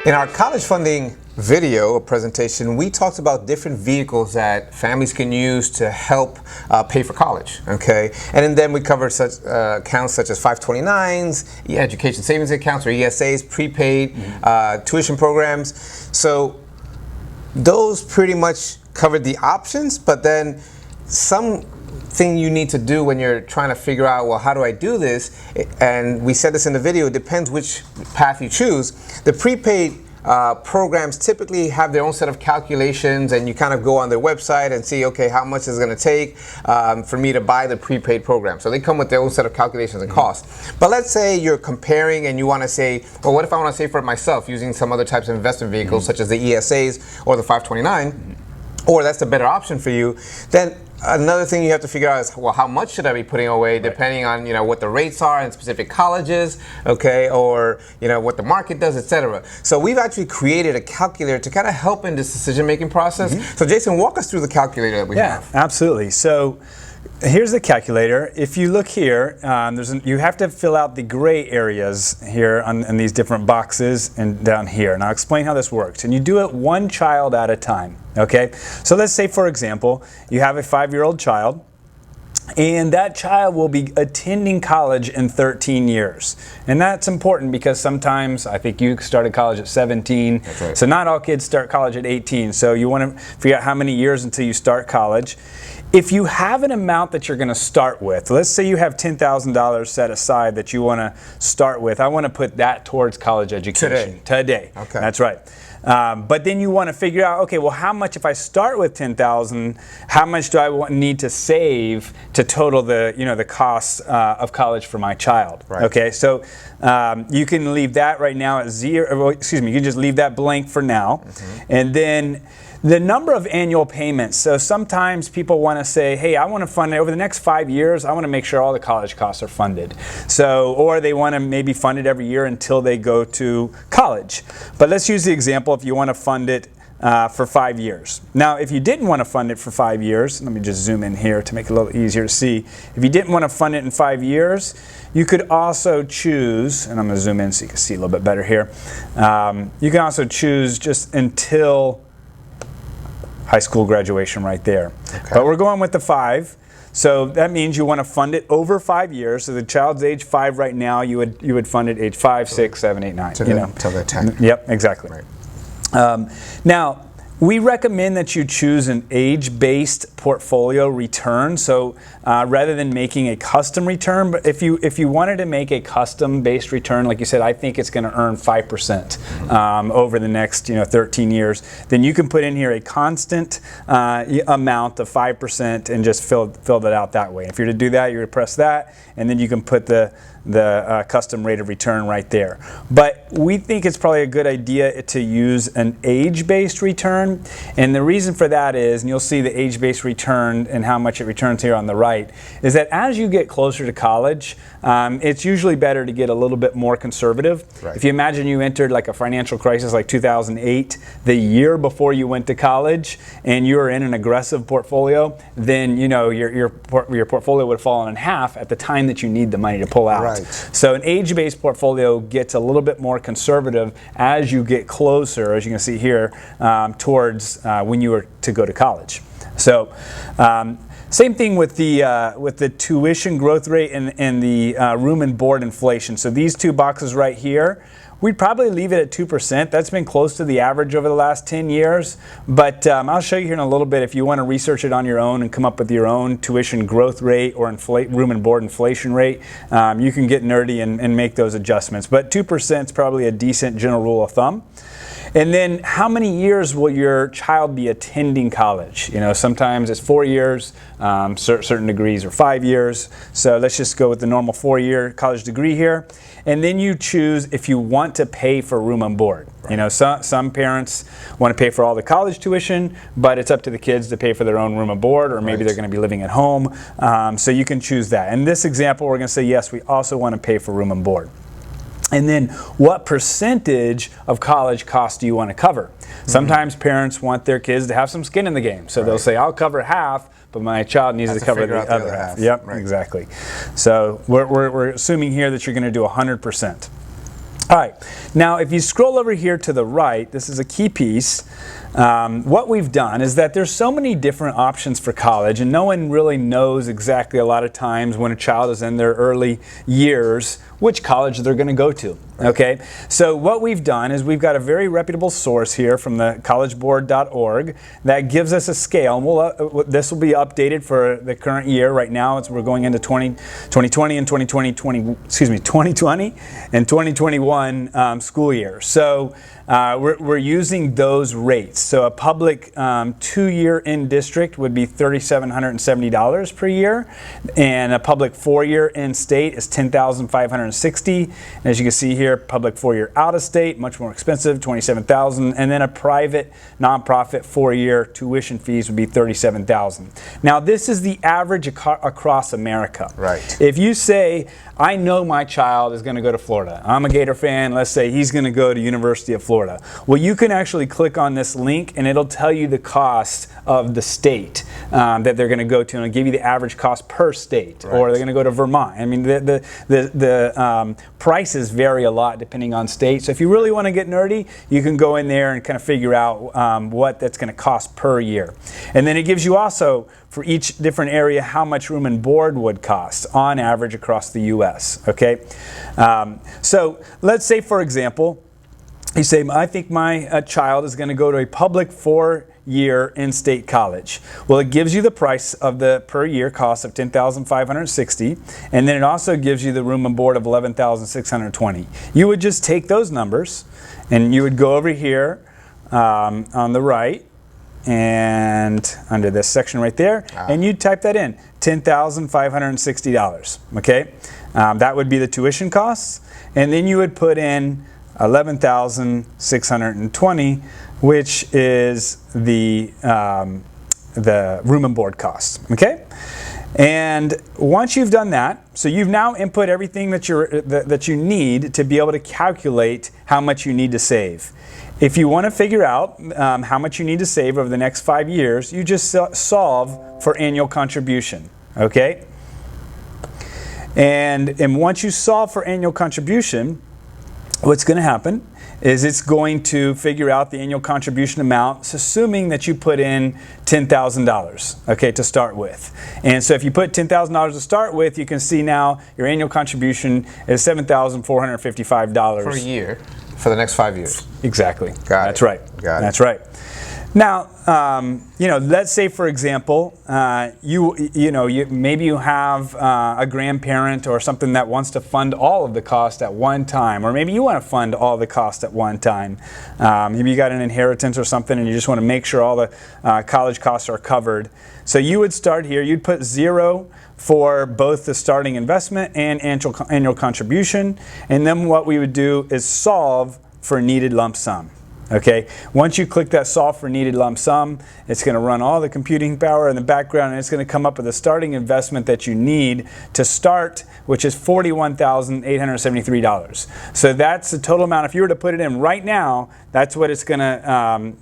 In our college funding video or presentation, we talked about different vehicles that families can use to help pay for college, okay? And then we covered such accounts such as 529s, education savings accounts or ESAs, prepaid tuition programs. So those pretty much covered the options, but then something you need to do when you're trying to figure out, well, how do I do this? And we said this in the video, it depends which path you choose. The prepaid programs typically have their own set of calculations, and you kind of go on their website and see, okay, how much is it going to take for me to buy the prepaid program. So they come with their own set of calculations and costs. But let's say you're comparing and you want to say, well, what if I want to save for it myself using some other types of investment vehicles such as the ESAs or the 529, or that's the better option for you. Then another thing you have to figure out is, well, how much should I be putting away, depending on what the rates are in specific colleges, okay, or what the market does, etc. So we've actually created a calculator to kind of help in this decision-making process. So Jason, walk us through the calculator that we have. Yeah, absolutely. So here's the calculator. If you look here, you have to fill out the gray areas here in these different boxes and down here. And I'll explain how this works. And you do it one child at a time. Okay? So let's say, for example, you have a 5-year-old child, and that child will be attending college in 13 years. And that's important because sometimes, I think you started college at 17, That's right. So not all kids start college at 18. So you want to figure out how many years until you start college. If you have an amount that you're going to start with, let's say you have $10,000 set aside that you want to start with, I want to put that towards college education. Today. Okay. That's right. But then you want to figure out, okay, well, how much if I start with $10,000, how much do I need to save to total the costs of college for my child? Right. Okay, so you can leave that right now at zero. Excuse me, you can just leave that blank for now, and then the number of annual payments. So sometimes people want to say, hey, I want to fund it over the next 5 years. I want to make sure all the college costs are funded. So, or they want to maybe fund it every year until they go to college. But let's use the example if you want to fund it for 5 years. Now, if you didn't want to fund it for 5 years, let me just zoom in here to make it a little easier to see. If you didn't want to fund it in 5 years, you could also choose, and I'm going to zoom in so you can see a little bit better here. You can also choose just until high school graduation right there. Okay. But we're going with the 5. So that means you want to fund it over 5 years. So the child's age 5 right now, you would fund it age 5, 6, 7, 8, 9. Until they're 10. Yep, exactly. Right. Now, we recommend that you choose an age-based portfolio return. So rather than making a custom return, but if you wanted to make a custom-based return, like you said, I think it's going to earn 5% over the next 13 years. Then you can put in here a constant amount of 5% and just fill that out that way. If you're to do that, you're to press that, and then you can put the custom rate of return right there. But we think it's probably a good idea to use an age-based return. And the reason for that is, and you'll see the age-based return and how much it returns here on the right, is that as you get closer to college, it's usually better to get a little bit more conservative. Right. If you imagine you entered like a financial crisis like 2008, the year before you went to college, and you were in an aggressive portfolio, then your portfolio would have fallen in half at the time that you need the money to pull out. Right. So an age-based portfolio gets a little bit more conservative as you get closer, as you can see here, towards when you were to go to college. So same thing with the tuition growth rate and the room and board inflation. So these two boxes right here, we'd probably leave it at 2%. That's been close to the average over the last 10 years. But I'll show you here in a little bit if you want to research it on your own and come up with your own tuition growth rate or room and board inflation rate. You can get nerdy and make those adjustments. But 2% is probably a decent general rule of thumb. And then how many years will your child be attending college? Sometimes it's 4 years, certain degrees are 5 years. So let's just go with the normal 4-year college degree here. And then you choose if you want to pay for room and board. Right. Some parents want to pay for all the college tuition, but it's up to the kids to pay for their own room and board, or maybe they're going to be living at home. So you can choose that. In this example, we're going to say, yes, we also want to pay for room and board. And then what percentage of college costs do you want to cover? Sometimes parents want their kids to have some skin in the game. So they'll say, I'll cover half, but my child needs to cover the other half. Yep, exactly. So we're assuming here that you're going to do 100%. All right, now if you scroll over here to the right, this is a key piece. What we've done is that there's so many different options for college, and no one really knows exactly a lot of times when a child is in their early years which college they're going to go to. Okay, so what we've done is we've got a very reputable source here from the collegeboard.org that gives us a scale, and this will be updated for the current year. Right now, we're going into 2020 and 2020 and 2021 school year. So we're using those rates. So a public 2-year in district would be $3,770 per year, and a public 4-year in state is $10,560. And as you can see here, public 4-year out of state, much more expensive, $27,000, and then a private nonprofit 4-year tuition fees would be $37,000. Now this is the average across America. Right. If you say, I know my child is going to go to Florida. I'm a Gator fan. Let's say he's going to go to University of Florida. Well, you can actually click on this link and it'll tell you the cost of the state that they're going to go to, and it'll give you the average cost per state. Right. Or they're going to go to Vermont. I mean, the prices vary a lot depending on state. So if you really want to get nerdy, you can go in there and kind of figure out what that's going to cost per year. And then it gives you also, for each different area, how much room and board would cost on average across the U.S. Okay, so let's say, for example, you say, I think my child is going to go to a public 4-year in-state college. Well, it gives you the price of the per year cost of $10,560, and then it also gives you the room and board of $11,620. You would just take those numbers, and you would go over here on the right, and under this section right there, and you type that in, $10,560. Okay, that would be the tuition costs, and then you would put in $11,620, which is the room and board costs. Okay, and once you've done that, so you've now input everything that you need to be able to calculate how much you need to save. If you want to figure out how much you need to save over the next 5 years, you just solve for annual contribution, okay? And once you solve for annual contribution, what's going to happen is it's going to figure out the annual contribution amount, assuming that you put in $10,000, okay, to start with. And so if you put $10,000 to start with, you can see now your annual contribution is $7,455 per year. For the next 5 years. Exactly. Got That's it. right. Got it. That's right. Now, let's say, for example, maybe you have a grandparent or something that wants to fund all of the cost at one time, or maybe you want to fund all the cost at one time. Maybe you got an inheritance or something, and you just want to make sure all the college costs are covered. So you would start here. You'd put 0 for both the starting investment and annual contribution, and then what we would do is solve for needed lump sum. Okay, once you click that solve for needed lump sum, it's going to run all the computing power in the background, and it's going to come up with the starting investment that you need to start, which is $41,873. So that's the total amount. If you were to put it in right now, that's what it's going to.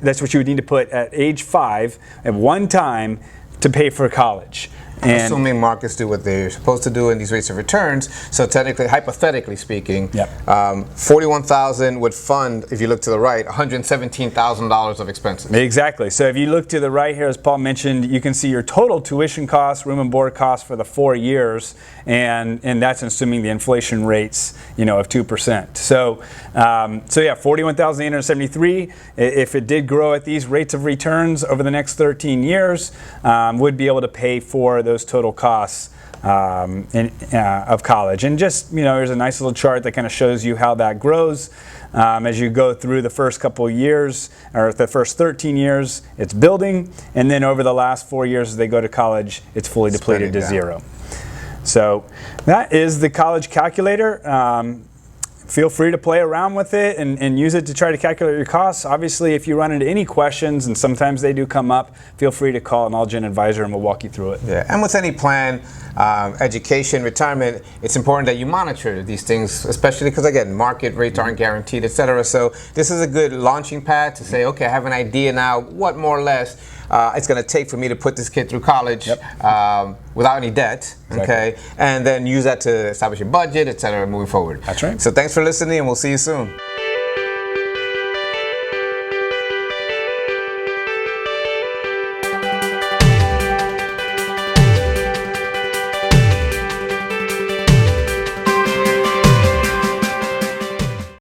That's what you would need to put at age 5 at one time to pay for college. And assuming markets do what they're supposed to do in these rates of returns, so technically, hypothetically speaking, yep. $41,000 would fund, if you look to the right, $117,000 of expenses. Exactly. So if you look to the right here, as Paul mentioned, you can see your total tuition costs, room and board costs for the 4 years, and that's assuming the inflation rates, of 2%. So yeah, $41,873. If it did grow at these rates of returns over the next 13 years, would be able to pay for those total costs of college. And just, there's a nice little chart that kind of shows you how that grows. As you go through the first couple years, or the first 13 years, it's building. And then over the last 4 years as they go to college, it's fully depleted to 0. So that is the college calculator. Feel free to play around with it and use it to try to calculate your costs. Obviously, if you run into any questions, and sometimes they do come up, feel free to call an AllGen advisor and we'll walk you through it. Yeah, and with any plan, education, retirement, it's important that you monitor these things, especially because, again, market rates aren't guaranteed, et cetera. So this is a good launching pad to say, okay, I have an idea now, what more or less it's going to take for me to put this kid through college without any debt, okay, and then use that to establish your budget, et cetera, moving forward. That's right. So thanks for listening, and we'll see you soon.